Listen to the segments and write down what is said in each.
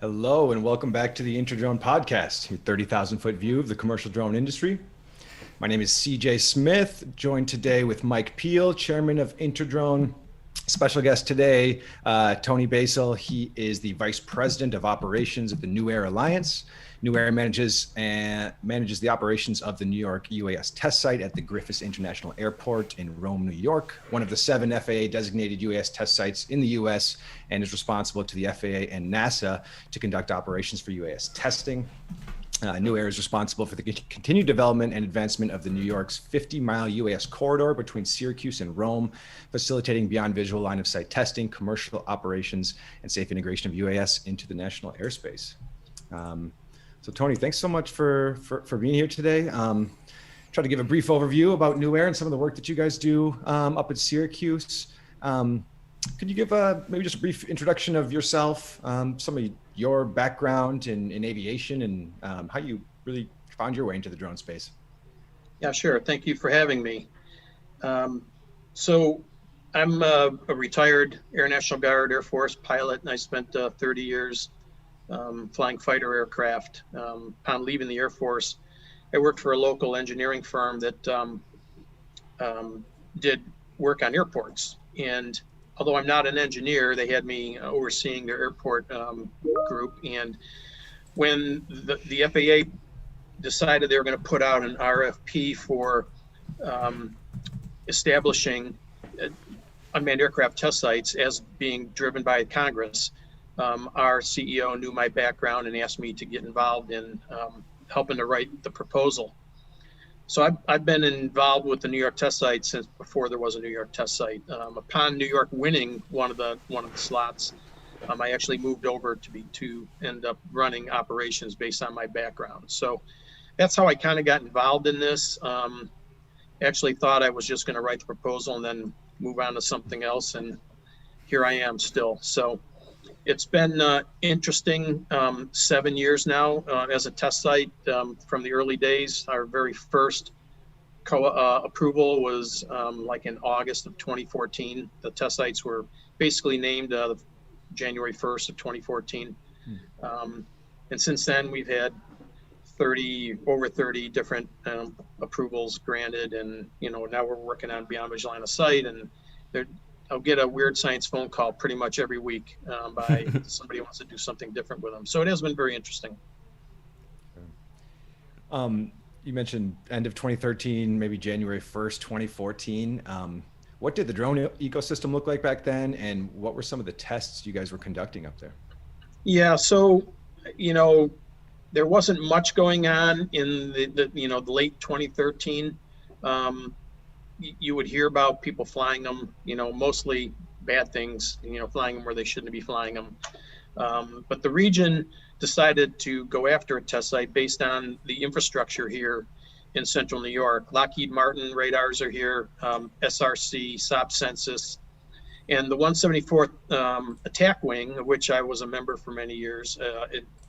Hello and welcome back to the InterDrone Podcast, your 30,000-foot view of the commercial drone industry. My name is CJ Smith, joined today with Mike Peel, chairman of InterDrone. Special guest today, Tony Basile. He is the vice president of operations at the NUIAR Alliance. NUIAR manages the operations of the New York UAS Test Site at the Griffiss International Airport in Rome, New York, one of the 7 FAA-designated UAS test sites in the U.S., and is responsible to the FAA and NASA to conduct operations for UAS testing. NUIAR is responsible for the continued development and advancement of the New York's 50-mile UAS corridor between Syracuse and Rome, facilitating beyond visual line of sight testing, commercial operations, and safe integration of UAS into the national airspace. So Tony, thanks so much for being here today. Try to give a brief overview about NUIAR and some of the work that you guys do up at Syracuse. Could you give maybe just a brief introduction of yourself, some of your background in aviation, and how you really found your way into the drone space? Yeah, sure. Thank you for having me. So I'm a retired Air National Guard Air Force pilot, and I spent 30 years flying fighter aircraft. Upon leaving the Air Force, I worked for a local engineering firm that did work on airports. And although I'm not an engineer, they had me overseeing their airport group. And when the FAA decided they were going to put out an RFP for establishing unmanned aircraft test sites as being driven by Congress, our CEO knew my background and asked me to get involved in helping to write the proposal. So I've been involved with the New York test site since before there was a New York test site. Upon New York winning one of the slots, I actually moved over to end up running operations based on my background. So that's how I kind of got involved in this. Actually thought I was just going to write the proposal and then move on to something else, and here I am still. So it's been interesting 7 years now as a test site. From the early days, our very first approval was like in August of 2014. The test sites were basically named January 1st of 2014. And since then, we've had over 30 different approvals granted. And, now we're working on beyond visual line of sight, and I'll get a weird science phone call pretty much every week by somebody who wants to do something different with them. So it has been very interesting. You mentioned end of 2013, maybe January 1st, 2014. What did the drone ecosystem look like back then, and what were some of the tests you guys were conducting up there? Yeah, so, there wasn't much going on in the late 2013. You would hear about people flying them, mostly bad things, flying them where they shouldn't be flying them. But the region decided to go after a test site based on the infrastructure here in central New York. Lockheed Martin radars are here, SRC, SOP Census, and the 174th Attack Wing, of which I was a member for many years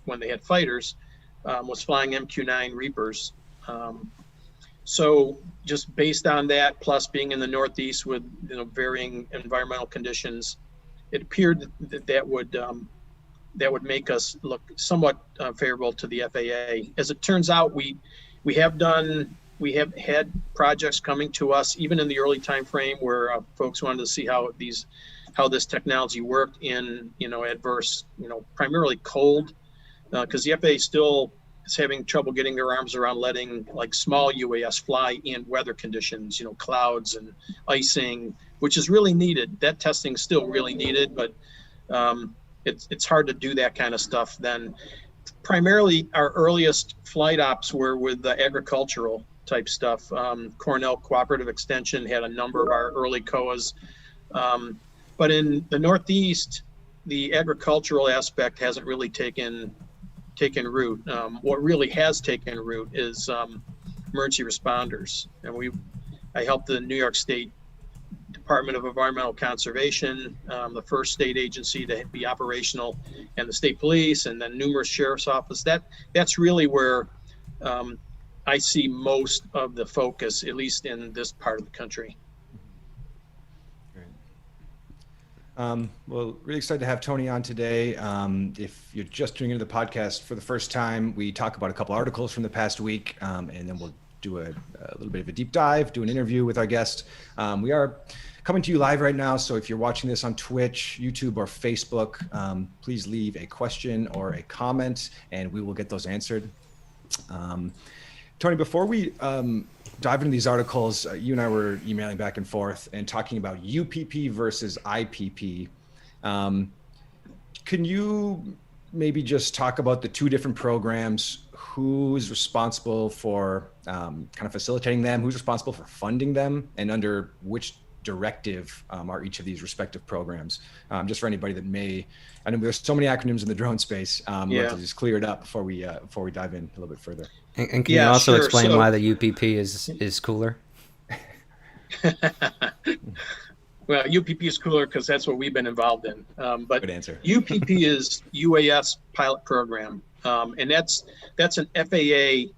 when they had fighters, was flying MQ-9 Reapers. So just based on that, plus being in the Northeast with varying environmental conditions, it appeared that would make us look somewhat favorable to the FAA. As it turns out, we have had projects coming to us even in the early time frame where folks wanted to see how this technology worked in adverse, primarily cold, because the FAA still is having trouble getting their arms around letting like small UAS fly in weather conditions, clouds and icing, which is really needed. That testing is still really needed, but it's hard to do that kind of stuff. Then primarily our earliest flight ops were with the agricultural type stuff. Cornell Cooperative Extension had a number of our early COAs. But in the Northeast, the agricultural aspect hasn't really taken root. What really has taken root is emergency responders. And I helped the New York State Department of Environmental Conservation, the first state agency to be operational, and the state police, and then numerous sheriff's office. That's really where I see most of the focus, at least in this part of the country. Well, really excited to have Tony on today. If you're just tuning into the podcast for the first time, we talk about a couple articles from the past week, and then we'll do a little bit of a deep dive, do an interview with our guest. We are coming to you live right now, so if you're watching this on Twitch, YouTube, or Facebook, please leave a question or a comment, and we will get those answered. Tony, before we dive into these articles, you and I were emailing back and forth and talking about UPP versus IPP. Can you maybe just talk about the two different programs, who's responsible for kind of facilitating them, who's responsible for funding them, and under which directive are each of these respective programs? Just for anybody that may, I know there's so many acronyms in the drone space. Let's just clear it up before we dive in a little bit further. And can you also explain why the UPP is cooler? Well, UPP is cooler because that's what we've been involved in. But good answer. UPP is UAS pilot program, and that's an FAA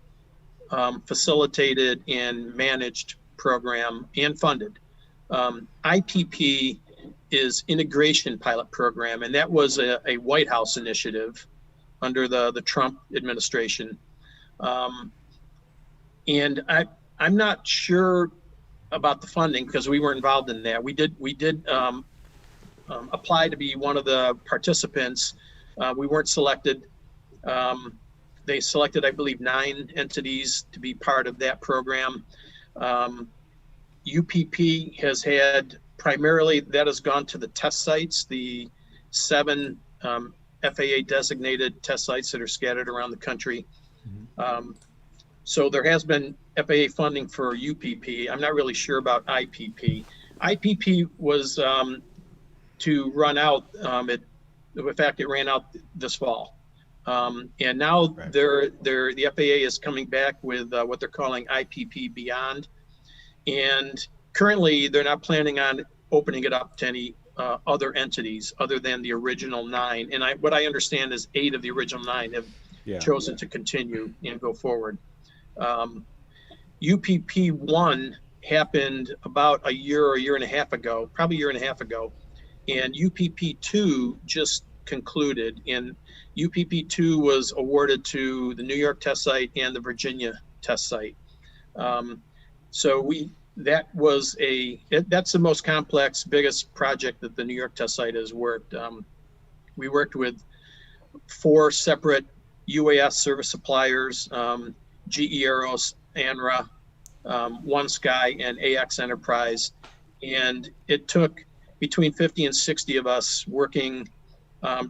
facilitated and managed program and funded. IPP is integration pilot program, and that was a White House initiative under the Trump administration. And I'm not sure about the funding because we weren't involved in that. We did apply to be one of the participants. We weren't selected. They selected, I believe, 9 entities to be part of that program. UPP has had primarily, that has gone to the test sites, the 7 FAA-designated test sites that are scattered around the country. So there has been FAA funding for UPP. I'm not really sure about IPP. IPP was to run out, in fact, it ran out this fall. And now the FAA is coming back with what they're calling IPP Beyond. And currently they're not planning on opening it up to any other entities other than the original 9. And what I understand is 8 of the original 9 have chosen to continue and go forward. UPP 1 happened about a year and a half ago, probably a year and a half ago. And UPP 2 just concluded, and UPP 2 was awarded to the New York Test Site and the Virginia Test Site. So that's the most complex, biggest project that the New York Test Site has worked. We worked with 4 separate UAS service suppliers, GE Aeros, ANRA, One Sky, and AX Enterprise. And it took between 50 and 60 of us working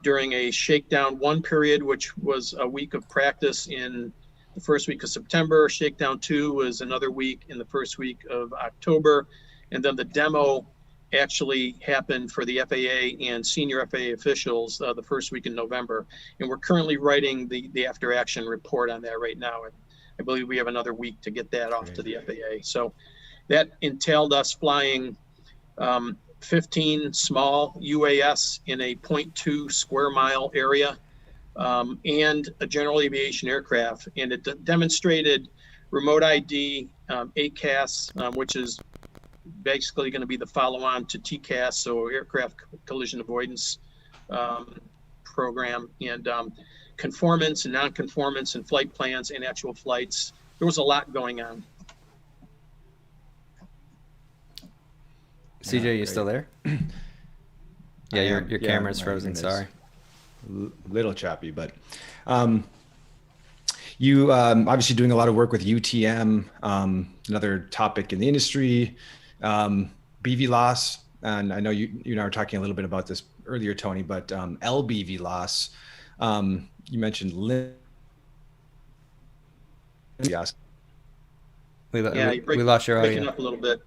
during a Shakedown 1 period, which was a week of practice in the first week of September. Shakedown 2 was another week in the first week of October. And then the demo actually happened for the FAA and senior FAA officials the first week in November. And we're currently writing the after action report on that right now. I believe we have another week to get that off to the FAA. So that entailed us flying 15 small UAS in a 0.2 square mile area, and a general aviation aircraft. And it demonstrated remote ID, ACAS, which is basically going to be the follow-on to TCAS, so aircraft collision avoidance program, and conformance and non-conformance and flight plans and actual flights. There was a lot going on. CJ, you still there? Yeah, your camera's frozen. Sorry. Little choppy, but you obviously doing a lot of work with UTM, another topic in the industry, BVLOS, and I know you and I were talking a little bit about this earlier, Tony, but LBVLOS, you mentioned yes. We lost your audio. Breaking up a little bit.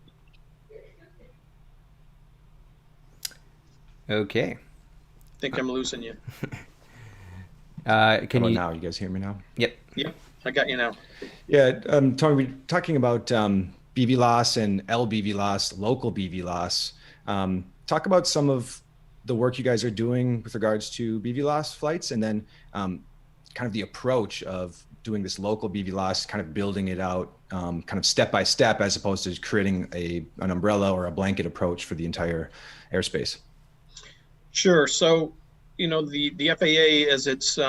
Okay. I think I'm losing you. Can you now? You guys hear me now? Yep. Yep, I got you now. Yeah, Tony, we're talking about BVLOS and LBVLOS, local BVLOS. Talk about some of the work you guys are doing with regards to BVLOS flights, and then kind of the approach of doing this local BVLOS, kind of building it out kind of step by step, as opposed to creating an umbrella or a blanket approach for the entire airspace. Sure. So, the FAA, as it's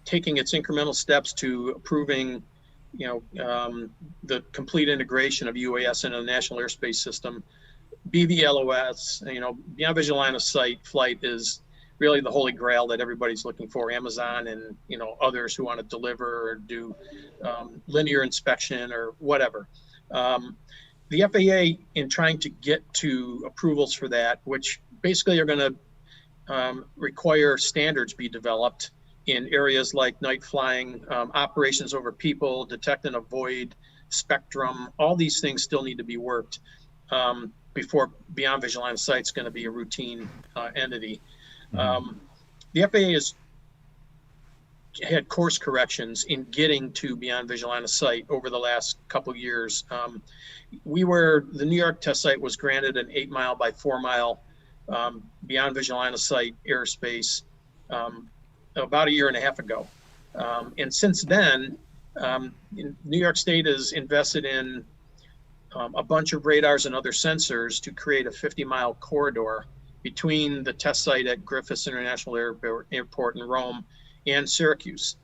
taking its incremental steps to approving, the complete integration of UAS into the National Airspace System, BVLOS, beyond visual line of sight flight is really the holy grail that everybody's looking for. Amazon and others who want to deliver or do linear inspection or whatever. The FAA, in trying to get to approvals for that, which basically are going to require standards be developed in areas like night flying, operations over people, detect and avoid, spectrum, all these things still need to be worked before beyond visual line of sight is going to be a routine entity. The FAA has had course corrections in getting to beyond visual line of sight over the last couple of years. The New York test site was granted an 8 mile by 4 mile beyond visual line of sight airspace about a year and a half ago. And since then, New York State has invested in a bunch of radars and other sensors to create a 50-mile corridor between the test site at Griffiss International Airport in Rome and Syracuse.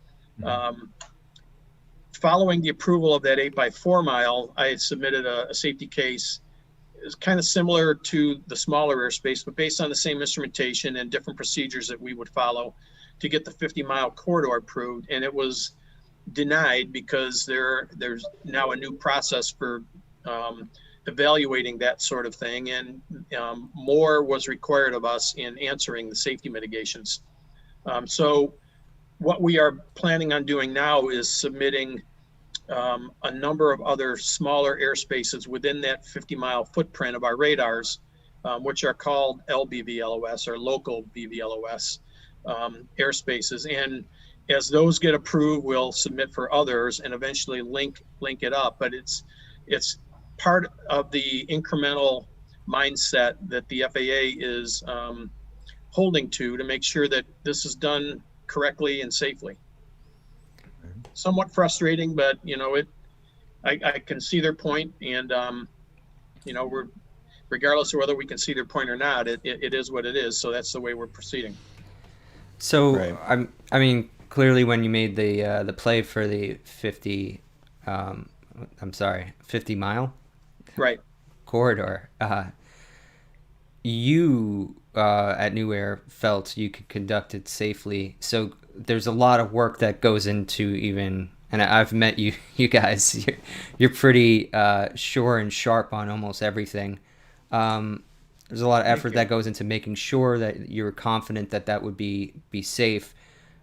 Following the approval of that 8 by 4 mile, I submitted a safety case. It's kind of similar to the smaller airspace, but based on the same instrumentation and different procedures that we would follow to get the 50-mile corridor approved. And it was denied because there's now a new process for evaluating that sort of thing, and more was required of us in answering the safety mitigations. So what we are planning on doing now is submitting a number of other smaller airspaces within that 50-mile footprint of our radars, which are called LBVLOS or local BVLOS airspaces. And as those get approved, we'll submit for others and eventually link it up. But it's part of the incremental mindset that the FAA is holding to make sure that this is done correctly and safely. Somewhat frustrating, but I can see their point, and we're, regardless of whether we can see their point or not, it is what it is. So that's the way we're proceeding. So right. I mean, clearly, when you made the play for the 50 mile right corridor, you at NUAIR felt you could conduct it safely. So there's a lot of work that goes into even, and I've met you guys, you're pretty sure and sharp on almost everything. There's a lot of effort that goes into making sure that you're confident that would be safe.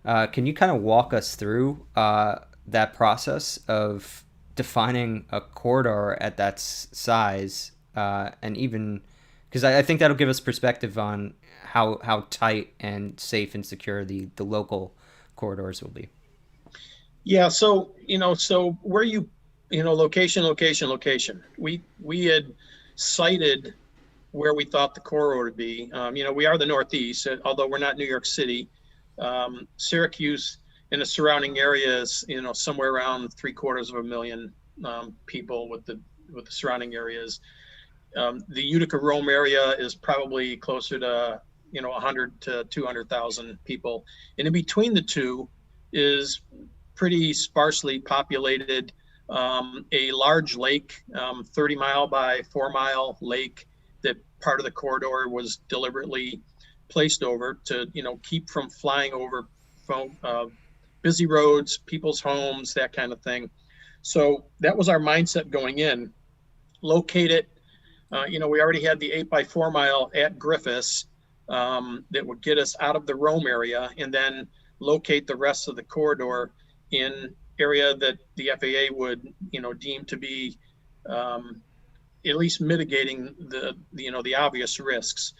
Can you kind of walk us through that process of defining a corridor at that size, and even because I think that'll give us perspective on how tight and safe and secure the local corridors will be. Yeah. So where location. We had cited where we thought the corridor would be. We are the Northeast, although we're not New York City. Syracuse and the surrounding areas, somewhere around 750,000 people with the surrounding areas. The Utica Rome area is probably closer to 100 to 200,000 people, and in between the two is pretty sparsely populated, a large lake, 30 mile by 4 mile lake that part of the corridor was deliberately placed over to keep from flying over busy roads, people's homes, that kind of thing. So that was our mindset going in. Locate it. We already had the 8 by 4 mile at Griffis that would get us out of the Rome area, and then locate the rest of the corridor in area that the FAA would deem to be at least mitigating the obvious risks.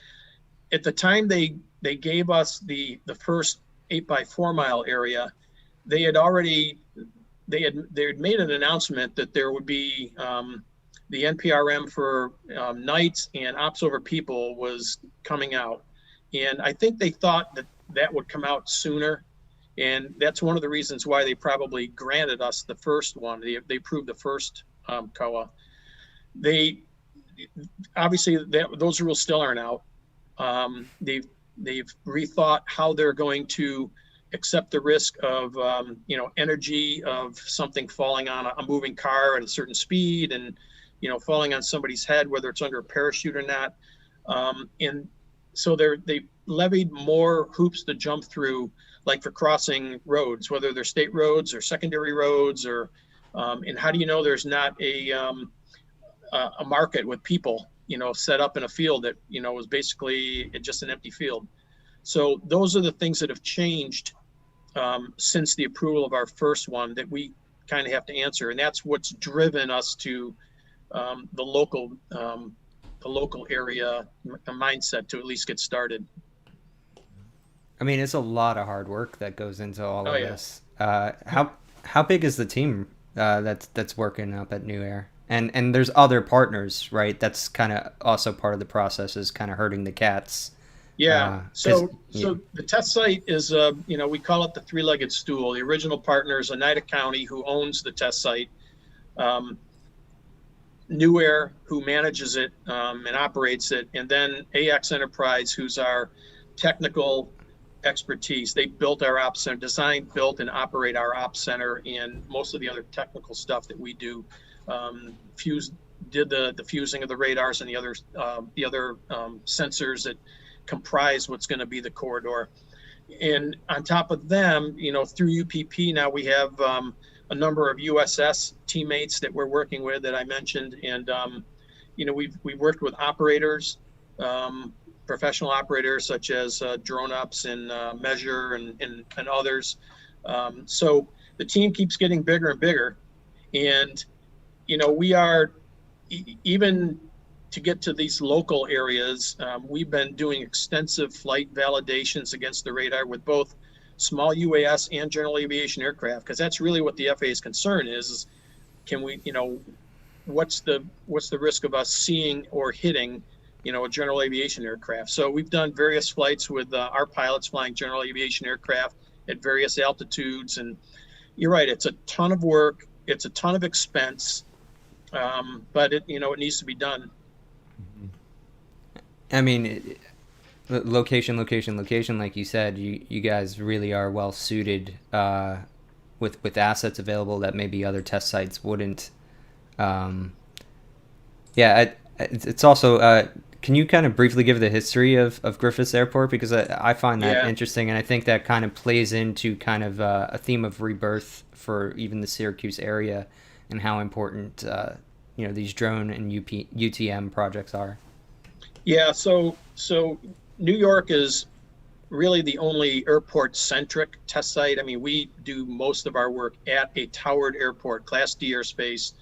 At the time they gave us the first 8 by 4 mile area, they had made an announcement that there would be the NPRM for nights and ops over people was coming out. And I think they thought that would come out sooner. And that's one of the reasons why they probably granted us the first one. They approved the first COA. They obviously those rules still aren't out. They've rethought how they're going to accept the risk of energy of something falling on a moving car at a certain speed, and falling on somebody's head, whether it's under a parachute or not. And so they levied more hoops to jump through, like for crossing roads, whether they're state roads or secondary roads, or and how do you know there's not a market with people set up in a field that was basically just an empty field. So those are the things that have changed since the approval of our first one that we kind of have to answer, and that's what's driven us to the local area mindset to at least get started. I mean, it's a lot of hard work that goes into all of this. How big is the team that's working up at NUIAR? And there's other partners, right? That's kind of also part of the process, is kind of herding the cats. Yeah. So the test site is, we call it the three-legged stool. The original partner is Oneida County, who owns the test site. NUIAR, who manages it and operates it, and then AX Enterprise, who's our technical expertise. They built our ops center, designed, built, and operate our ops center, and most of the other technical stuff that we do. Did the fusing of the radars and the other sensors that comprise what's going to be the corridor. And on top of them, through UPP now we have a number of USS teammates that we're working with that I mentioned, and we've worked with operators, professional operators such as Drone Ups and Measure and others. So the team keeps getting bigger and bigger, and we are, even to get to these local areas, we've been doing extensive flight validations against the radar with both small UAS and general aviation aircraft, because that's really what the FAA's concern is can we, what's the risk of us seeing or hitting, a general aviation aircraft. So we've done various flights with our pilots flying general aviation aircraft at various altitudes, and you're right, it's a ton of work, it's a ton of expense, but it needs to be done. I mean, location, like you said, you guys really are well suited with assets available that maybe other test sites wouldn't. It's also, can you kind of briefly give the history of Griffiss Airport? Because I find that interesting, and I think that kind of plays into kind of a theme of rebirth for even the Syracuse area, and how important these drone and UTM projects are. Yeah, so New York is really the only airport-centric test site. I mean, we do most of our work at a towered airport, Class D airspace,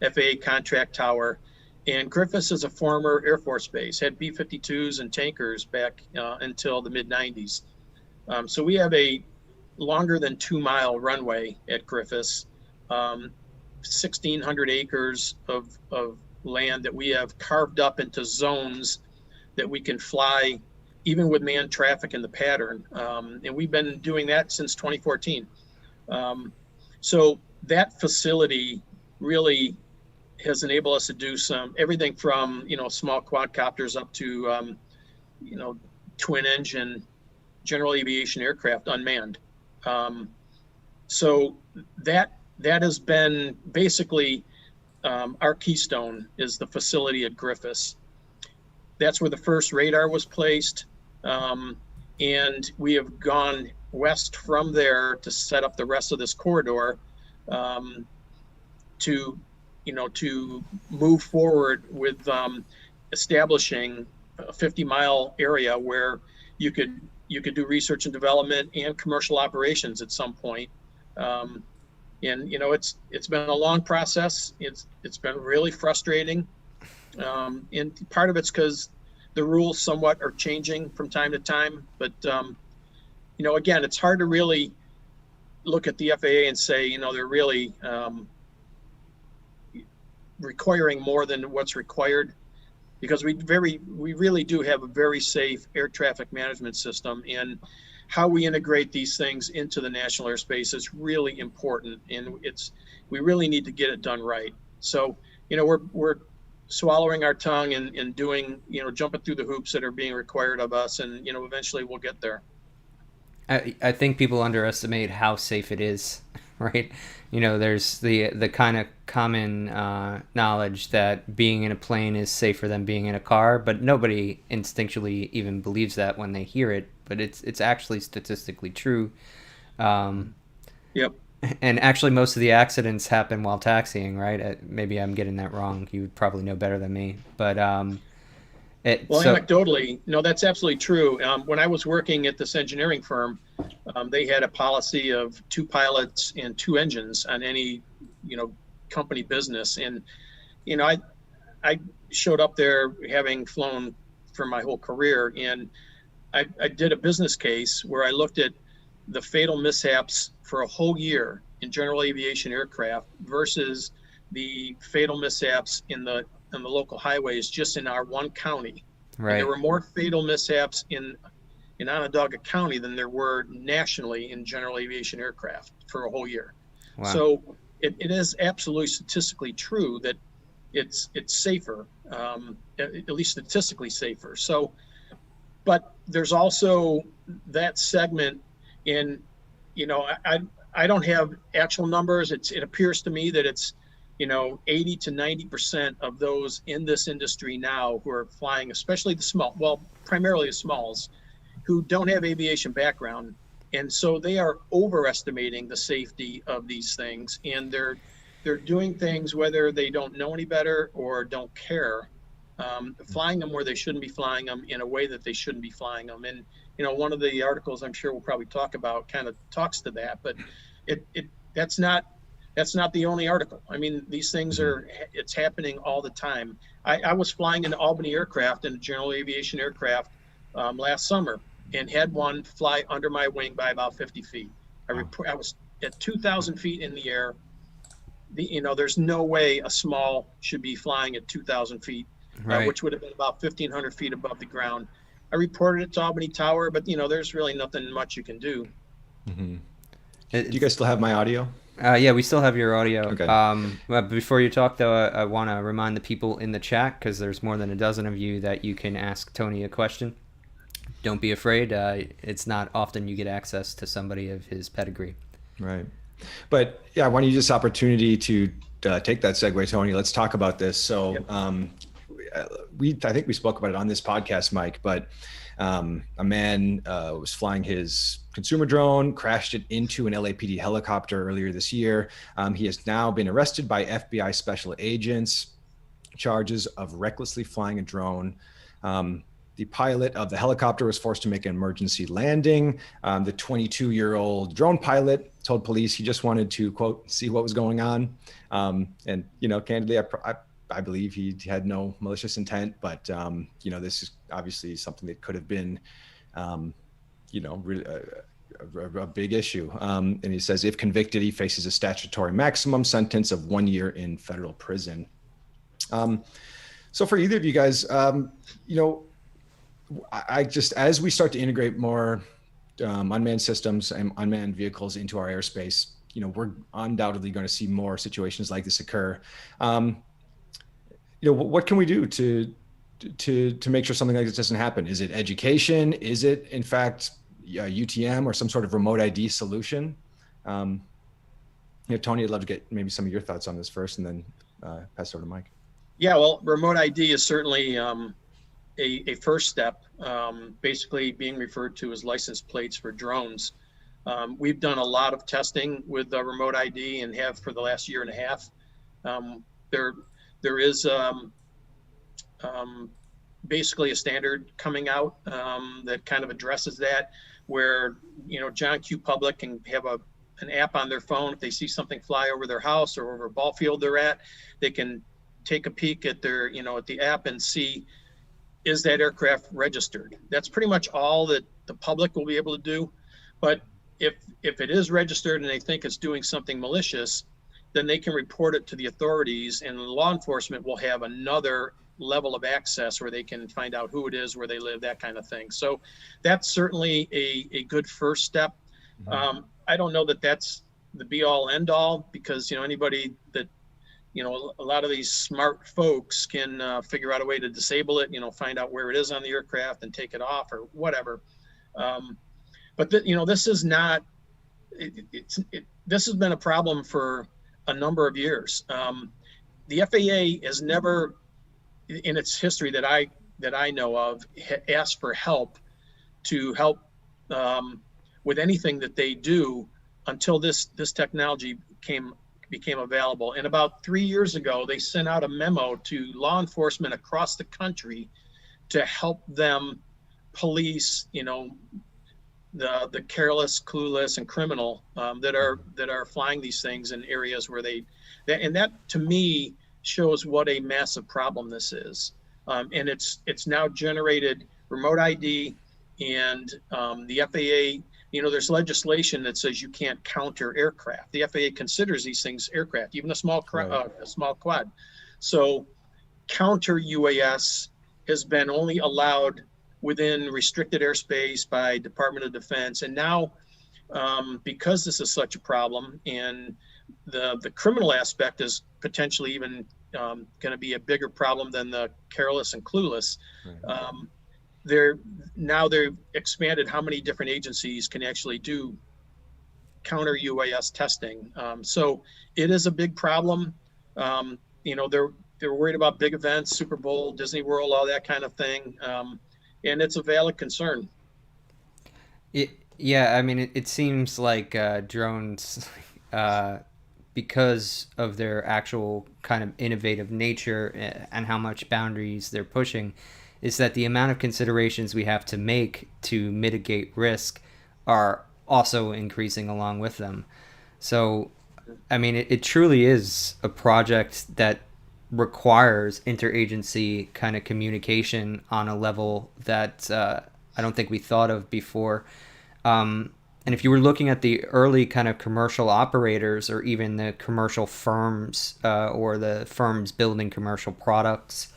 FAA contract tower. And Griffis is a former Air Force base, had B-52s and tankers back until the mid-90s. So we have a longer than 2-mile runway at Griffis, 1,600 acres of land that we have carved up into zones that we can fly even with manned traffic in the pattern. And we've been doing that since 2014. So that facility really has enabled us to do everything from, small quadcopters up to, twin engine general aviation aircraft unmanned. So that has been basically our keystone, is the facility at Griffis. That's where the first radar was placed. And we have gone west from there to set up the rest of this corridor to move forward with establishing a 50-mile area where you could do research and development and commercial operations at some point. And it's been a long process. It's been really frustrating, and part of it's because the rules somewhat are changing from time to time. But again, it's hard to really look at the FAA and say they're really requiring more than what's required, because we really do have a very safe air traffic management system, and how we integrate these things into the national airspace is really important, and we really need to get it done right. So we're swallowing our tongue and doing, jumping through the hoops that are being required of us. And, eventually we'll get there. I think people underestimate how safe it is, right? There's the kind of common knowledge that being in a plane is safer than being in a car, but nobody instinctually even believes that when they hear it. But it's actually statistically true. Yep. And actually, most of the accidents happen while taxiing, right? Maybe I'm getting that wrong. You would probably know better than me, but anecdotally, no, that's absolutely true. When I was working at this engineering firm, they had a policy of 2 pilots and 2 engines on any, company business. And, I showed up there having flown for my whole career, and I did a business case where I looked at the fatal mishaps for a whole year in general aviation aircraft versus the fatal mishaps in the local highways just in our one county. Right. And there were more fatal mishaps in Onondaga County than there were nationally in general aviation aircraft for a whole year. Wow. So it is absolutely statistically true that it's safer, at least statistically safer. So, but there's also that segment in, I don't have actual numbers. It appears to me that it's, 80 to 90% of those in this industry now who are flying, especially primarily the smalls, who don't have aviation background. And so they are overestimating the safety of these things. And they're doing things whether they don't know any better or don't care, flying them where they shouldn't be flying them in a way that they shouldn't be flying them. And, one of the articles I'm sure we'll probably talk about kind of talks to that, but that's not the only article. I mean, these things it's happening all the time. I was flying an Albany aircraft, in a general aviation aircraft, last summer, and had one fly under my wing by about 50 feet. I was at 2,000 feet in the air. There's no way a small should be flying at 2,000 feet, right. Which would have been about 1,500 feet above the ground. I reported it to Albany Tower, but there's really nothing much you can do. Mm-hmm. Do you guys still have my audio? Yeah, we still have your audio. Okay. But before you talk, though, I want to remind the people in the chat, because there's more than a dozen of you, that you can ask Tony a question. Don't be afraid. It's not often you get access to somebody of his pedigree. Right. But yeah, I want to use this opportunity to take that segue, Tony. Let's talk about this. So I think we spoke about it on this podcast, Mike, but a man was flying his consumer drone, crashed it into an LAPD helicopter earlier this year. He has now been arrested by FBI special agents, charges of recklessly flying a drone. The pilot of the helicopter was forced to make an emergency landing. The 22-year-old drone pilot told police he just wanted to, quote, see what was going on. And, candidly, I believe he had no malicious intent, but, this is obviously something that could have been, really a big issue. And he says if convicted, he faces a statutory maximum sentence of 1 year in federal prison. So for either of you guys, I just, as we start to integrate more unmanned systems and unmanned vehicles into our airspace, we're undoubtedly going to see more situations like this occur. What can we do to make sure something like this doesn't happen? Is it education? Is it, in fact, UTM or some sort of remote ID solution? Tony, I'd love to get maybe some of your thoughts on this first, and then pass it over to Mike. Yeah, well, remote ID is certainly a first step, basically being referred to as license plates for drones. We've done a lot of testing with remote ID and have for the last year and a half. There is basically a standard coming out that kind of addresses that, where John Q. Public can have an app on their phone. If they see something fly over their house or over a ball field they're at, they can take a peek at their at the app and see, is that aircraft registered? That's pretty much all that the public will be able to do. But if it is registered and they think it's doing something malicious, then they can report it to the authorities, and law enforcement will have another level of access where they can find out who it is, where they live, that kind of thing. So that's certainly a good first step. Mm-hmm. I don't know that that's the be all end all, because anybody that a lot of these smart folks can figure out a way to disable it, find out where it is on the aircraft and take it off or whatever. But this is not, this has been a problem for a number of years. The FAA has never, in its history that I know of, asked for help to help with anything that they do until this technology became available. And about 3 years ago, they sent out a memo to law enforcement across the country to help them police, the careless, clueless, and criminal that are flying these things in areas where and that to me shows what a massive problem this is. And it's now generated remote ID, and the FAA, there's legislation that says you can't counter aircraft. The FAA considers these things aircraft, even a small quad. So counter UAS has been only allowed within restricted airspace by Department of Defense. And now, because this is such a problem, and the criminal aspect is potentially even going to be a bigger problem than the careless and clueless, right. They've expanded how many different agencies can actually do counter UAS testing. So it is a big problem. They're worried about big events, Super Bowl, Disney World, all that kind of thing. And it's a valid concern. Yeah, I mean, it seems like drones, because of their actual kind of innovative nature and how much boundaries they're pushing, is that the amount of considerations we have to make to mitigate risk are also increasing along with them. So, I mean, it truly is a project that requires interagency kind of communication on a level that I don't think we thought of before. And if you were looking at the early kind of commercial operators, or even the commercial firms or the firms building commercial products,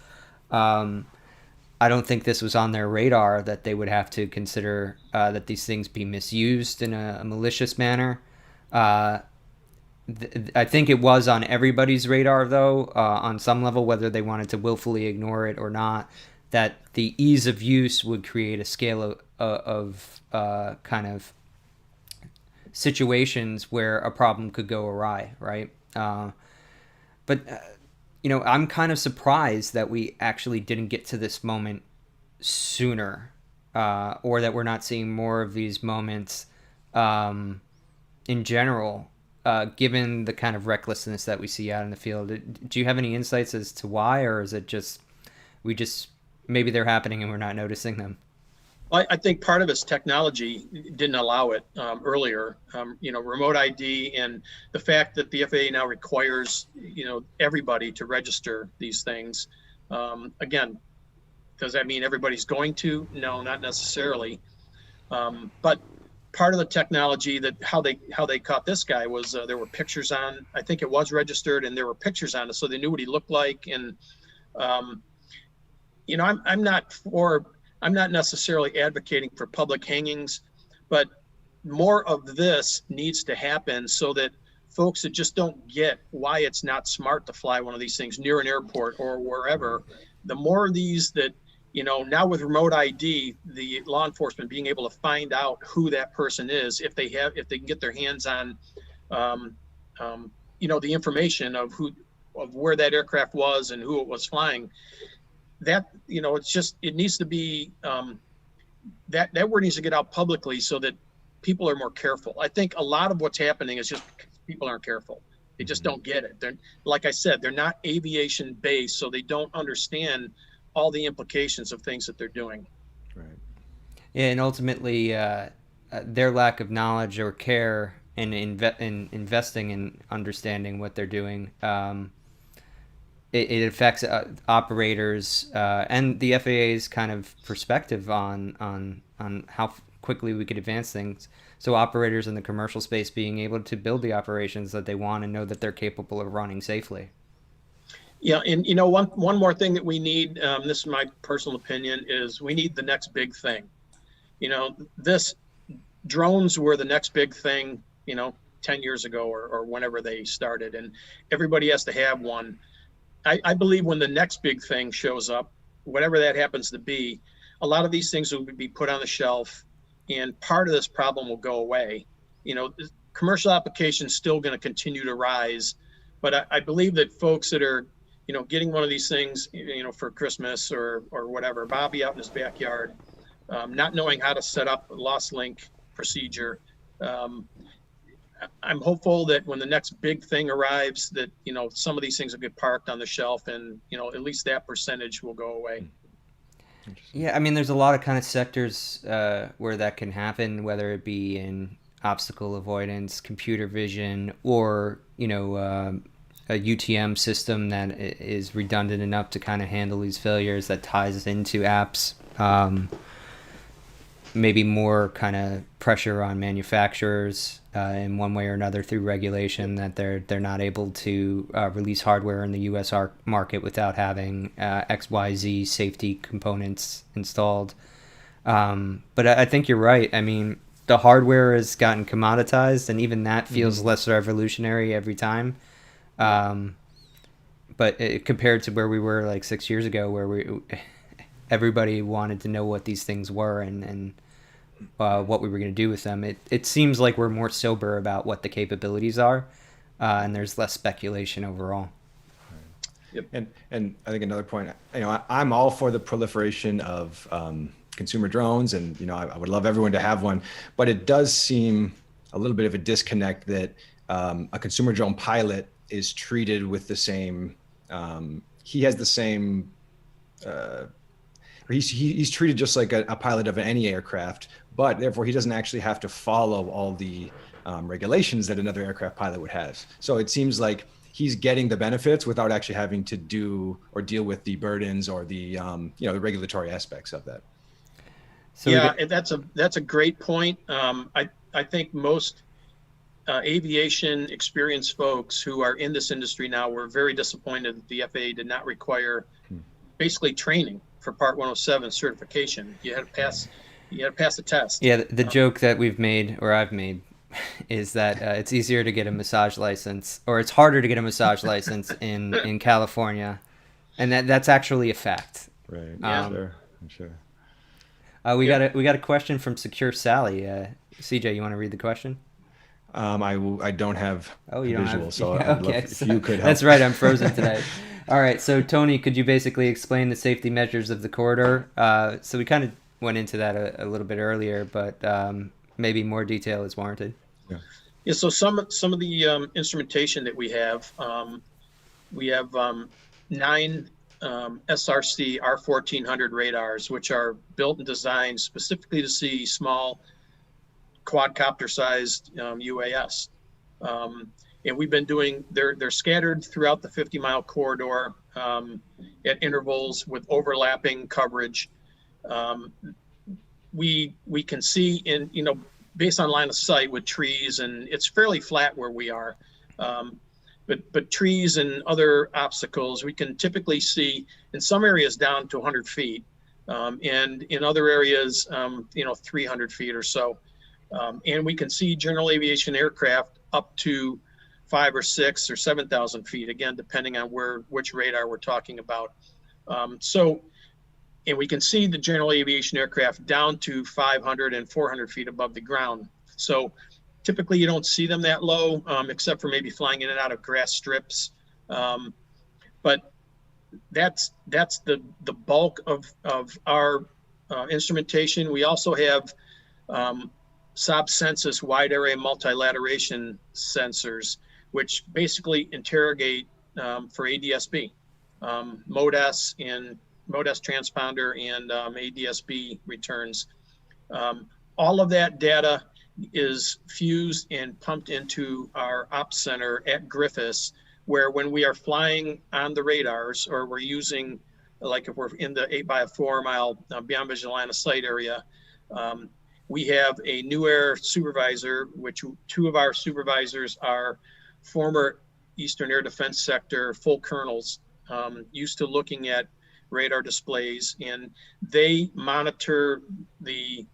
I don't think this was on their radar that they would have to consider that these things be misused in a malicious manner. I think it was on everybody's radar, though, on some level, whether they wanted to willfully ignore it or not, that the ease of use would create a scale of kind of situations where a problem could go awry, right? But I'm kind of surprised that we actually didn't get to this moment sooner, or that we're not seeing more of these moments in general, given the kind of recklessness that we see out in the field. Do you have any insights as to why, or is it just maybe they're happening and we're not noticing them? Well, I think part of it's technology didn't allow it earlier. Remote ID, and the fact that the FAA now requires, everybody to register these things. Again, does that mean everybody's going to? No, not necessarily. But part of the technology that how they caught this guy was there were pictures on. I think it was registered, and there were pictures on it, so they knew what he looked like. And I'm not necessarily advocating for public hangings, but more of this needs to happen so that folks that just don't get why it's not smart to fly one of these things near an airport or wherever, the more of these that, now with remote ID, the law enforcement being able to find out who that person is, if they can get their hands on, the information of where that aircraft was and who it was flying. That it needs to be that word needs to get out publicly so that people are more careful. I think a lot of what's happening is just people aren't careful. They just don't get it. They're, like I said, they're not aviation based, so they don't understand all the implications of things that they're doing. Right. Yeah, and ultimately, their lack of knowledge or care in investing in understanding what they're doing. It affects operators and the FAA's kind of perspective on how quickly we could advance things. So operators in the commercial space being able to build the operations that they want and know that they're capable of running safely. Yeah, and one more thing that we need, this is my personal opinion, is we need the next big thing. Drones were the next big thing, 10 years ago or whenever they started, and everybody has to have one. I believe when the next big thing shows up, whatever that happens to be, a lot of these things will be put on the shelf, and part of this problem will go away. Commercial applications still going to continue to rise, but I believe that folks that are, getting one of these things, for Christmas or whatever, Bobby out in his backyard, not knowing how to set up a loss link procedure. I'm hopeful that when the next big thing arrives, that, some of these things will get parked on the shelf, and, at least that percentage will go away. Yeah, I mean, there's a lot of kind of sectors where that can happen, whether it be in obstacle avoidance, computer vision, or, a UTM system that is redundant enough to kind of handle these failures, that ties into apps. Maybe more kind of pressure on manufacturers in one way or another through regulation, that they're not able to release hardware in the U.S. market without having XYZ safety components installed. But I think you're right. I mean, the hardware has gotten commoditized, and even that feels less revolutionary every time. But compared to where we were like 6 years ago, where everybody wanted to know what these things were and what we were going to do with them, it seems like we're more sober about what the capabilities are, and there's less speculation overall. Yep. And I think another point, I'm all for the proliferation of consumer drones, and I would love everyone to have one, but it does seem a little bit of a disconnect that a consumer drone pilot is treated with the same, he has the same, he's treated just like a pilot of any aircraft, but therefore he doesn't actually have to follow all the regulations that another aircraft pilot would have. So it seems like he's getting the benefits without actually having to do or deal with the burdens or the the regulatory aspects of that. So that's a great point. I think most aviation experienced folks who are in this industry now were very disappointed that the FAA did not require basically training for Part 107 certification. You had to pass the test. Yeah, the joke that we've made, or I've made, is that it's easier to get a massage license, or it's harder to get a massage license in California, and that's actually a fact. Right. Yeah. I'm sure. We got a question from Secure Sally. CJ, you want to read the question? I don't have visual, so yeah, I'd love if you could help. That's right, I'm frozen today. All right, so Tony, could you basically explain the safety measures of the corridor? So we kind of went into that a little bit earlier, but maybe more detail is warranted. Yeah. So some of the instrumentation that we have 9 SRC R1400 radars, which are built and designed specifically to see small quadcopter-sized UAS. And we've been doing, they're scattered throughout the 50-mile corridor at intervals with overlapping coverage. We can see in, based on line of sight with trees, and it's fairly flat where we are. But trees and other obstacles, we can typically see in some areas down to 100 feet, and in other areas, 300 feet or so. And we can see general aviation aircraft up to 5 or 6 or 7,000 feet, again, depending on which radar we're talking about. And we can see the general aviation aircraft down to 500 and 400 feet above the ground. So typically you don't see them that low, except for maybe flying in and out of grass strips. But that's the bulk of our instrumentation. We also have SOB-Census wide area multilateration sensors, which basically interrogate for ADS-B, MODES and MODES transponder and ADS-B returns. All of that data is fused and pumped into our ops center at Griffis, where when we are flying on the radars, or we're using, like if we're in the 8x4 mile beyond visual line of sight area, we have a NUIAR supervisor, which 2 of our supervisors are former Eastern Air Defense Sector full colonels, used to looking at radar displays, and they monitor the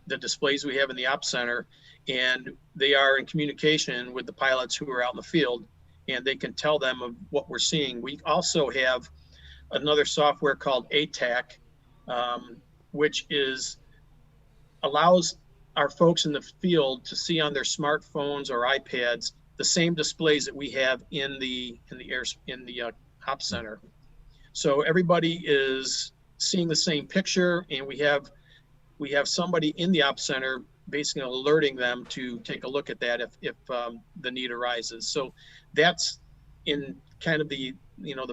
the displays we have in the op center, and they are in communication with the pilots who are out in the field, and they can tell them of what we're seeing. We also have another software called ATAC, which allows our folks in the field to see on their smartphones or iPads the same displays that we have in the op center. So everybody is seeing the same picture, and we have somebody in the op center basically alerting them to take a look at that if the need arises. So that's in kind of the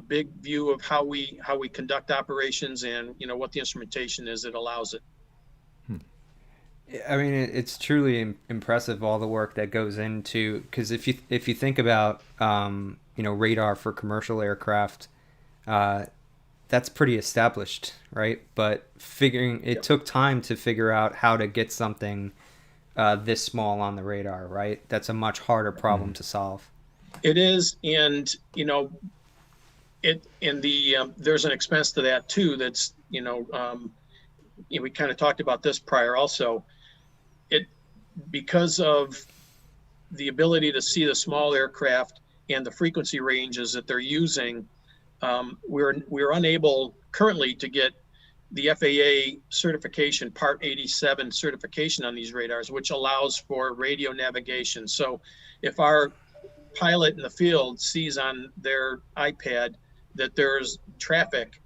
big view of how we conduct operations, and what the instrumentation is that allows it. I mean, it's truly impressive, all the work that goes into, because if you think about radar for commercial aircraft, that's pretty established, right? But it took time to figure out how to get something this small on the radar, right? That's a much harder problem to solve. It is, and there's an expense to that too. That's we kind of talked about this prior also. Because of the ability to see the small aircraft and the frequency ranges that they're using, we're unable currently to get the FAA certification, Part 87 certification on these radars, which allows for radio navigation. So if our pilot in the field sees on their iPad that there's traffic,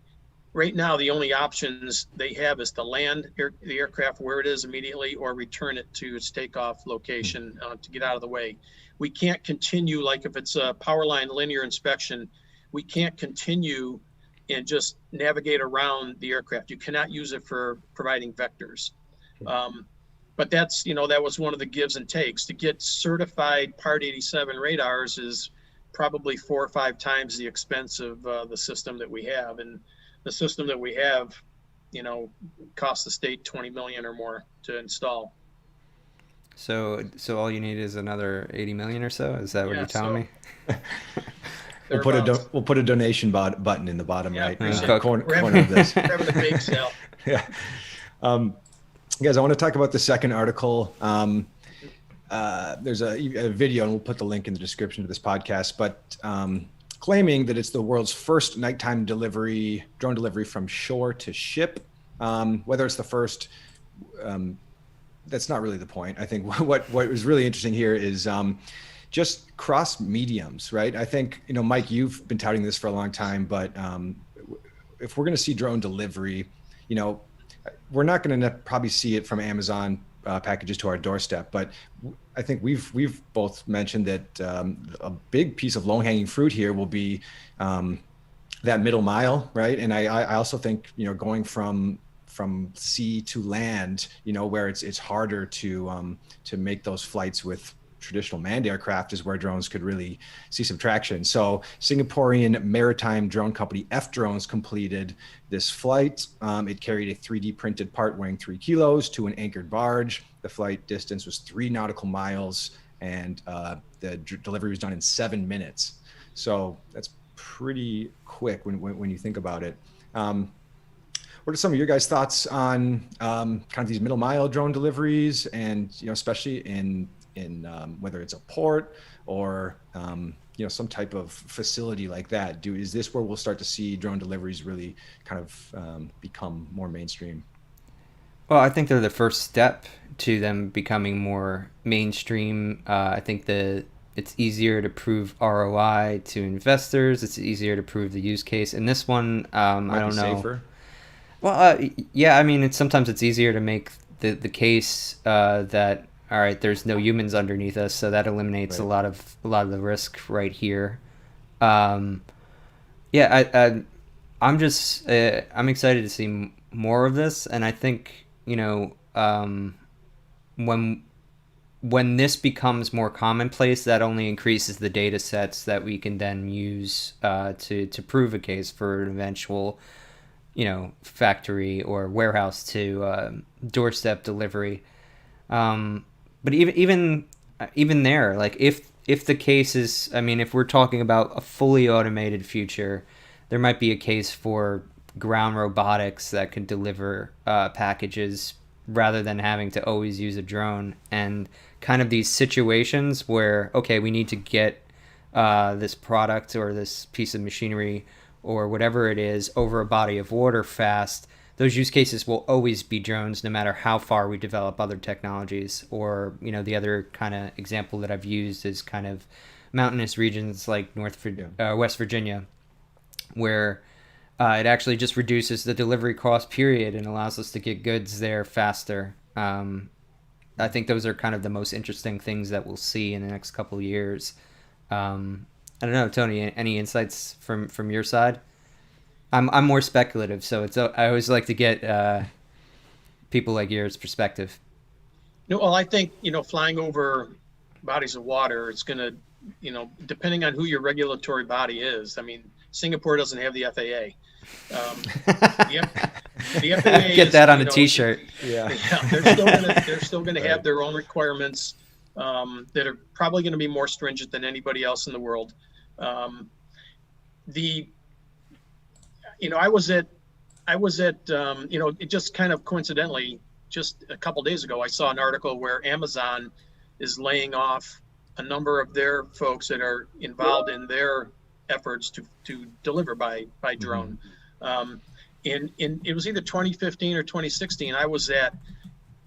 right now the only options they have is to land the aircraft where it is immediately, or return it to its takeoff location to get out of the way. We can't continue, like if it's a power line linear inspection, we can't continue and just navigate around the aircraft. You cannot use it for providing vectors. But that's, that was one of the gives and takes. To get certified Part 87 radars is probably 4 or 5 times the expense of the system that we have. And the system that we have, costs the state $20 million or more to install. So all you need is another 80 million or so? Is that what you're telling me? We'll put a donation button in the bottom right corner of this. Whatever the bake sale. Yeah. Guys, I want to talk about the second article. There's a video, and we'll put the link in the description of this podcast, but claiming that it's the world's first nighttime drone delivery from shore to ship. Whether it's the first, that's not really the point. I think what was really interesting here is just cross mediums, right? I think, Mike, you've been touting this for a long time, but if we're going to see drone delivery, we're not going to probably see it from Amazon packages to our doorstep, but I think we've both mentioned that a big piece of low-hanging fruit here will be that middle mile, right? And I also think going from sea to land, where it's harder to make those flights with traditional manned aircraft is where drones could really see some traction. So Singaporean maritime drone company F-Drones completed this flight. It carried a 3D printed part weighing 3 kilos to an anchored barge. The flight distance was 3 nautical miles, and the delivery was done in 7 minutes. So that's pretty quick when you think about it. What are some of your guys' thoughts on kind of these middle mile drone deliveries, and especially in whether it's a port or some type of facility like that? Is this where we'll start to see drone deliveries really kind of become more mainstream? Well, I think they're the first step to them becoming more mainstream. I think it's easier to prove ROI to investors. It's easier to prove the use case. In this one, I don't know. Safer. Well, yeah, I mean, sometimes it's easier to make the case that, all right, there's no humans underneath us, so that eliminates a lot of the risk right here. I'm excited to see more of this, and I think when this becomes more commonplace, that only increases the data sets that we can then use to prove a case for an eventual factory or warehouse to doorstep delivery. But even there, like if the case is, I mean, if we're talking about a fully automated future, there might be a case for ground robotics that could deliver packages rather than having to always use a drone. And kind of these situations where, okay, we need to get this product or this piece of machinery or whatever it is over a body of water fast, those use cases will always be drones no matter how far we develop other technologies. Or, the other kind of example that I've used is kind of mountainous regions like West Virginia, where it actually just reduces the delivery cost period and allows us to get goods there faster. I think those are kind of the most interesting things that we'll see in the next couple of years. I don't know, Tony, any insights from your side? I'm more speculative, so I always like to get people like yours perspective. No, well, I think, flying over bodies of water, it's going to, depending on who your regulatory body is. I mean, Singapore doesn't have the FAA. The FAA get that on a T-shirt. Yeah, they're still going to have their own requirements that are probably going to be more stringent than anybody else in the world. I was at it just kind of coincidentally, just a couple days ago, I saw an article where Amazon is laying off a number of their folks that are involved in their efforts to deliver by drone. And it was either 2015 or 2016. I was at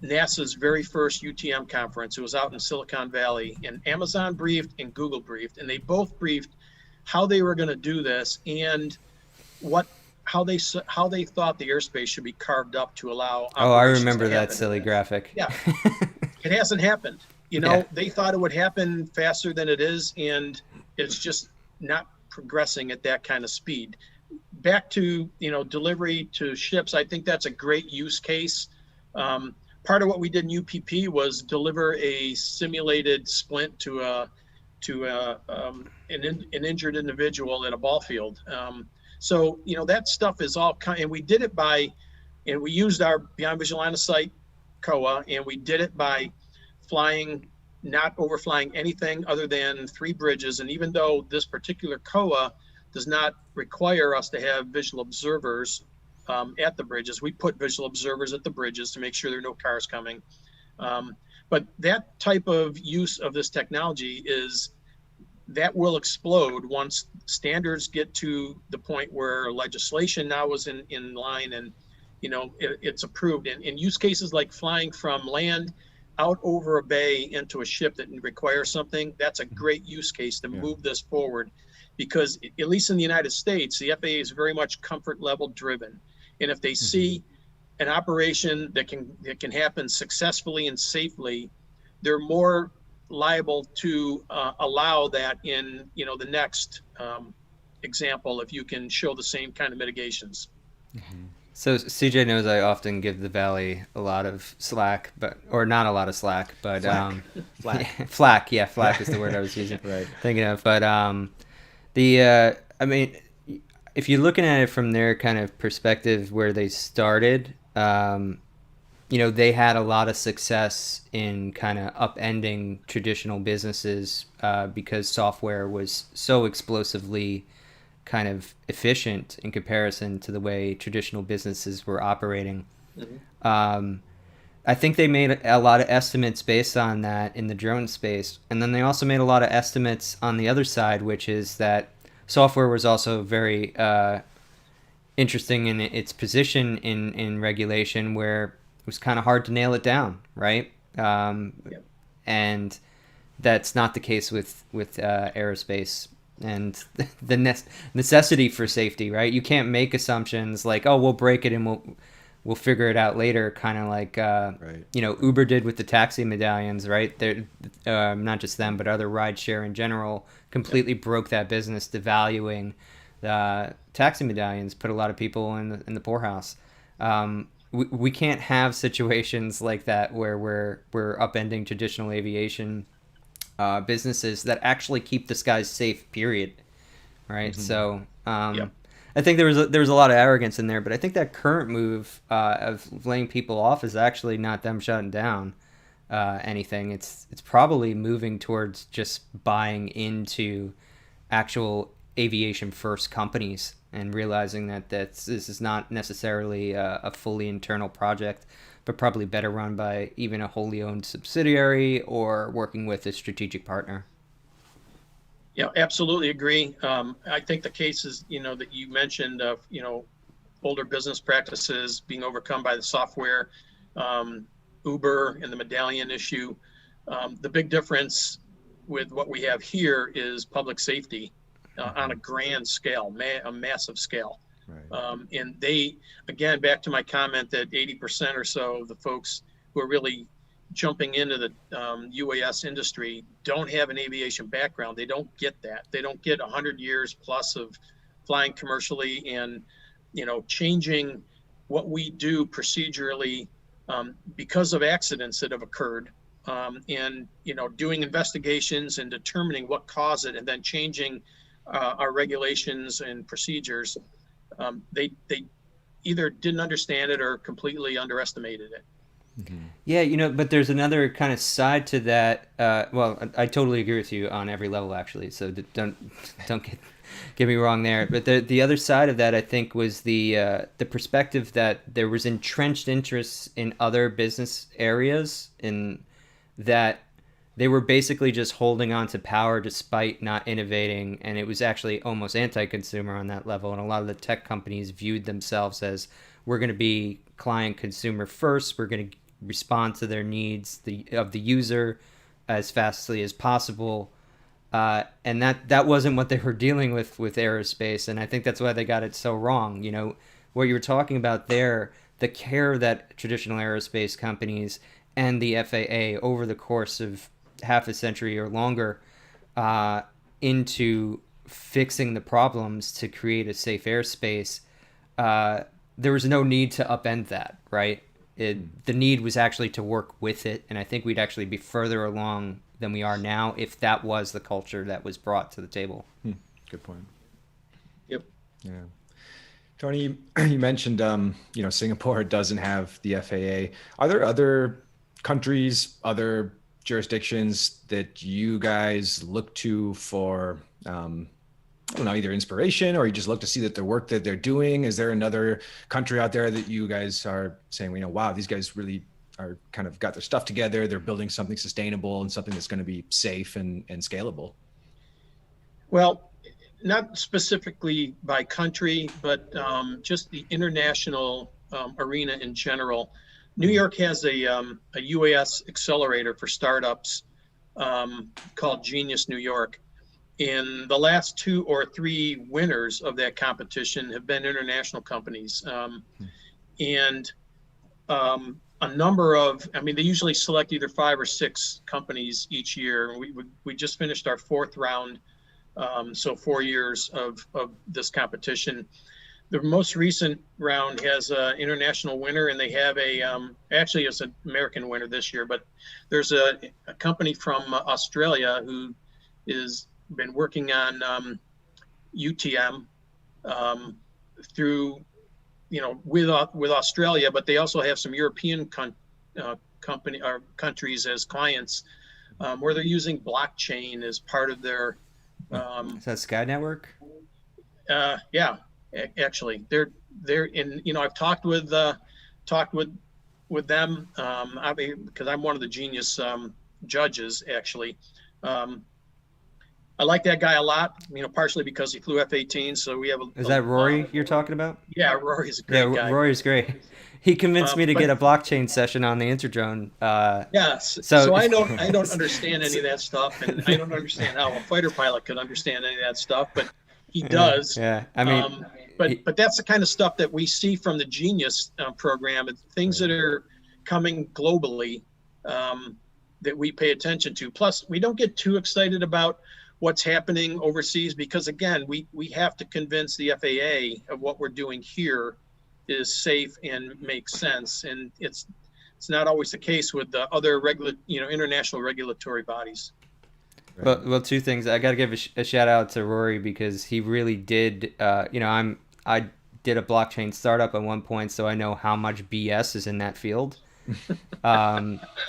NASA's very first UTM conference. It was out in Silicon Valley, and Amazon briefed and Google briefed, and they both briefed how they were going to do this and how they thought the airspace should be carved up to allow. Oh, I remember that silly graphic. Yeah, it hasn't happened. They thought it would happen faster than it is, and it's just not progressing at that kind of speed. Back to delivery to ships, I think that's a great use case. Part of what we did in UPP was deliver a simulated splint to an injured individual in a ball field. So that stuff is all and we did it and we used our Beyond Visual Line of Sight COA, and we did it by not overflying anything other than 3 bridges. And even though this particular COA does not require us to have visual observers at the bridges, we put visual observers at the bridges to make sure there are no cars coming. But that type of use of this technology that will explode once standards get to the point where legislation now is in line and it's approved. And in use cases like flying from land out over a bay into a ship that requires something, that's a great use case to move this forward, because at least in the United States, the FAA is very much comfort level driven. And if they see an operation that can happen successfully and safely, they're more liable to allow that in the next example if you can show the same kind of mitigations. So CJ knows I often give the Valley a lot of slack, or not a lot of slack, but flack. Yeah, flack is the word I was using. Right. Thinking of, but if you're looking at it from their kind of perspective where they started, they had a lot of success in kind of upending traditional businesses because software was so explosively kind of efficient in comparison to the way traditional businesses were operating. I think they made a lot of estimates based on that in the drone space. And then they also made a lot of estimates on the other side, which is that software was also very interesting in its position in regulation, where it was kind of hard to nail it down, right? And that's not the case with aerospace and the necessity for safety, right? You can't make assumptions like, oh, we'll break it and we'll figure it out later, kind of like Uber did with the taxi medallions, right? They're not just them, but other rideshare in general completely broke that business, devaluing the taxi medallions, put a lot of people in the poorhouse. We can't have situations like that where we're upending traditional aviation businesses that actually keep the skies safe, period. Right. So I think there was a lot of arrogance in there, but I think that current move of laying people off is actually not them shutting down anything. It's probably moving towards just buying into actual aviation first companies and realizing that this is not necessarily a fully internal project, but probably better run by even a wholly owned subsidiary or working with a strategic partner. Yeah, absolutely agree. I think the cases, that you mentioned of, older business practices being overcome by the software, Uber and the medallion issue. The big difference with what we have here is public safety on a grand scale, a massive scale. Right. And they, again, back to my comment that 80% or so of the folks who are really jumping into the UAS industry don't have an aviation background. They don't get that. They don't get 100 years plus of flying commercially and, changing what we do procedurally because of accidents that have occurred. And, doing investigations and determining what caused it and then changing our regulations and procedures. They either didn't understand it or completely underestimated it. Mm-hmm. Yeah, but there's another kind of side to that. Well, I totally agree with you on every level, actually. So don't get me wrong there. But the other side of that, I think, was the perspective that there was entrenched interests in other business areas, in that they were basically just holding on to power despite not innovating, and it was actually almost anti-consumer on that level. And a lot of the tech companies viewed themselves as, we're going to be client consumer first. We're going to respond to their needs of the user as fastly as possible. And that wasn't what they were dealing with aerospace. And I think that's why they got it so wrong. What you were talking about there, the care that traditional aerospace companies and the FAA over the course of half a century or longer into fixing the problems to create a safe airspace, there was no need to upend that, right? The need was actually to work with it, and I think we'd actually be further along than we are now if that was the culture that was brought to the table. Good point. Yep. Yeah. Tony, you mentioned, Singapore doesn't have the FAA. Are there other countries, other jurisdictions that you guys look to for, either inspiration, or you just look to see that the work that they're doing? Is there another country out there that you guys are saying, wow, these guys really are kind of got their stuff together. They're building something sustainable and something that's going to be safe and scalable? Well, not specifically by country, but just the international arena in general. New York has a UAS accelerator for startups called Genius New York. And the last 2 or 3 winners of that competition have been international companies. And a number of, they usually select either 5 or 6 companies each year. We just finished our 4th round, so 4 years of this competition. The most recent round has an international winner, and they have actually it's an American winner this year, but there's a company from Australia who is been working on UTM through, with Australia, but they also have some European company or countries as clients where they're using blockchain as part of their. Is that Sky Network? Yeah, actually, they're in. I've talked with them because I'm one of the Genius judges actually. I like that guy a lot, partially because he flew F-18. So we have Is that Rory you're talking about? Yeah, Rory's a great guy. Rory's great. He convinced me to get a blockchain session on the InterDrone. Yes. So I don't understand any of that stuff, and I don't understand how a fighter pilot could understand any of that stuff, but he does. Yeah. But that's the kind of stuff that we see from the Genius program. It's things that are coming globally that we pay attention to. Plus, we don't get too excited about what's happening overseas because, again, we have to convince the FAA of what we're doing here is safe and makes sense. And it's not always the case with the other international regulatory bodies. Well, 2 things. I got to give a shout out to Rory because he really did. I did a blockchain startup at one point, so I know how much BS is in that field.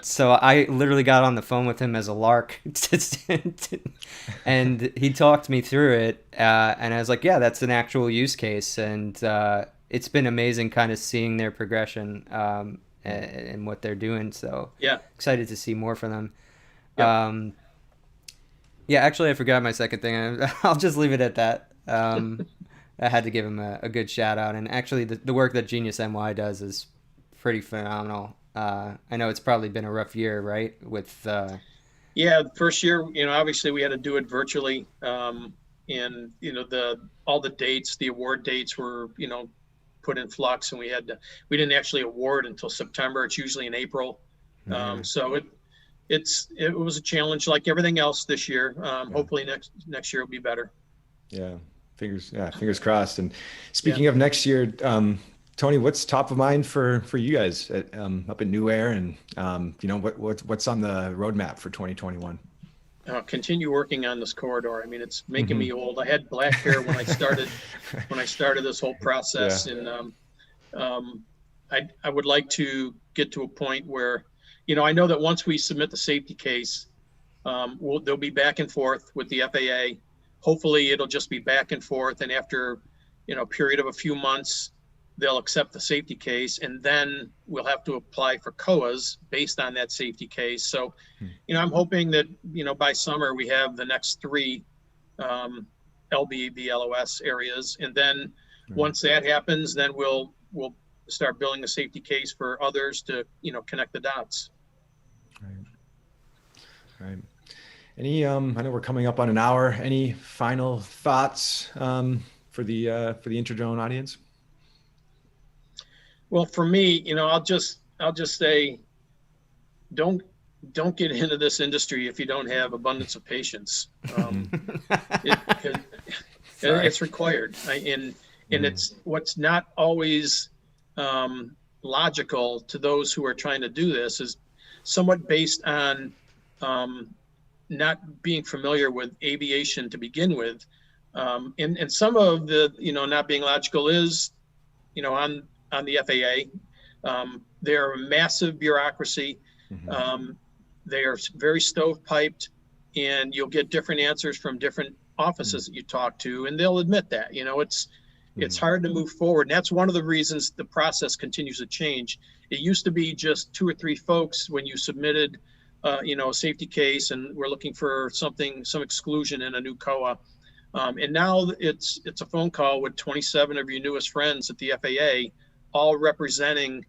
So I literally got on the phone with him as a lark, and he talked me through it, and I was like, yeah, that's an actual use case, and it's been amazing kind of seeing their progression and what they're doing. So Yeah. excited to see more from them. Yep. Yeah, actually, I forgot my second thing. I'll just leave it at that. I had to give him a good shout out. And actually, the work that Genius NY does is pretty phenomenal. I know it's probably been a rough year, right? With Yeah, the first year, obviously we had to do it virtually. And, all the dates, the award dates were, put in flux, and we didn't actually award until September. It's usually in April. So it was a challenge like everything else this year. Hopefully next year will be better. Yeah. Fingers crossed. And speaking of next year, Tony, what's top of mind for you guys up at NUIAR, and what's on the roadmap for 2021? Continue working on this corridor. I mean, it's making me old. I had black hair when I started this whole process, and I would like to get to a point where, I know that once we submit the safety case, there'll be back and forth with the FAA. Hopefully it'll just be back and forth, and after a period of a few months, they'll accept the safety case, and then we'll have to apply for COAs based on that safety case. So I'm hoping that by summer we have the next 3 BVLOS areas, and then once that happens, then we'll start building a safety case for others to connect the dots. Right. Any, I know we're coming up on an hour. Any final thoughts for the InterDrone audience? Well, for me, I'll just say, don't get into this industry if you don't have abundance of patience. It's required, and it's what's not always logical to those who are trying to do this is somewhat based on not being familiar with aviation to begin with, and some of the not being logical is on the FAA. They're a massive bureaucracy. They are very stovepiped, and you'll get different answers from different offices that you talk to, and they'll admit that. It's hard to move forward. And that's one of the reasons the process continues to change. It used to be just 2 or 3 folks when you submitted a safety case and we're looking for some exclusion in a new COA. And now it's a phone call with 27 of your newest friends at the FAA, all representing,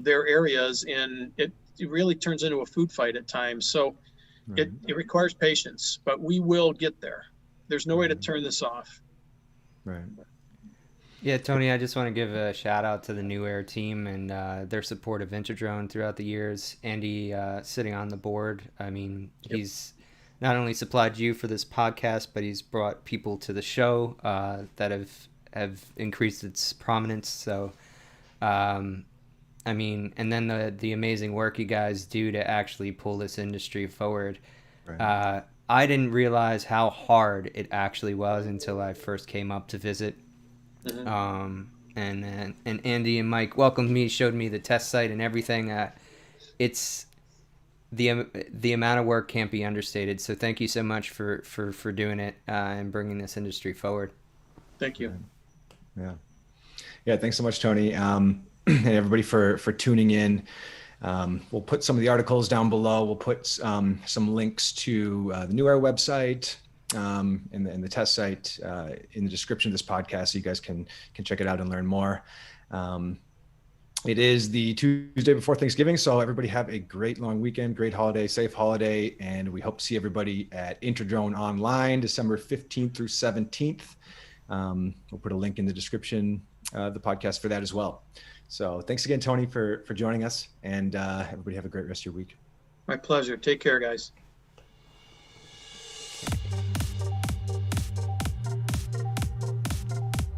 their areas, and it really turns into a food fight at times. So it requires patience, but we will get there. There's no way to turn this off. Right. Yeah, Tony, I just want to give a shout out to the NUIAR team and their support of InterDrone throughout the years. Andy sitting on the board. I mean, he's not only supplied you for this podcast, but he's brought people to the show that have increased its prominence. So, I mean, and then the amazing work you guys do to actually pull this industry forward. Right. I didn't realize how hard it actually was until I first came up to visit. And Andy and Mike welcomed me, showed me the test site and everything. It's the amount of work can't be understated. So thank you so much for doing it and bringing this industry forward. Thank you. Yeah. Thanks so much, Tony. And everybody for tuning in. We'll put some of the articles down below. We'll put some links to the NUIAR website, and the test site in the description of this podcast, so you guys can check it out and learn more. It is the Tuesday before Thanksgiving, so everybody have a great long weekend, great holiday, safe holiday, and we hope to see everybody at InterDrone Online December 15th through 17th. We'll put a link in the description of the podcast for that as well. So thanks again, Tony, for joining us, and everybody have a great rest of your week. My pleasure. Take care, guys.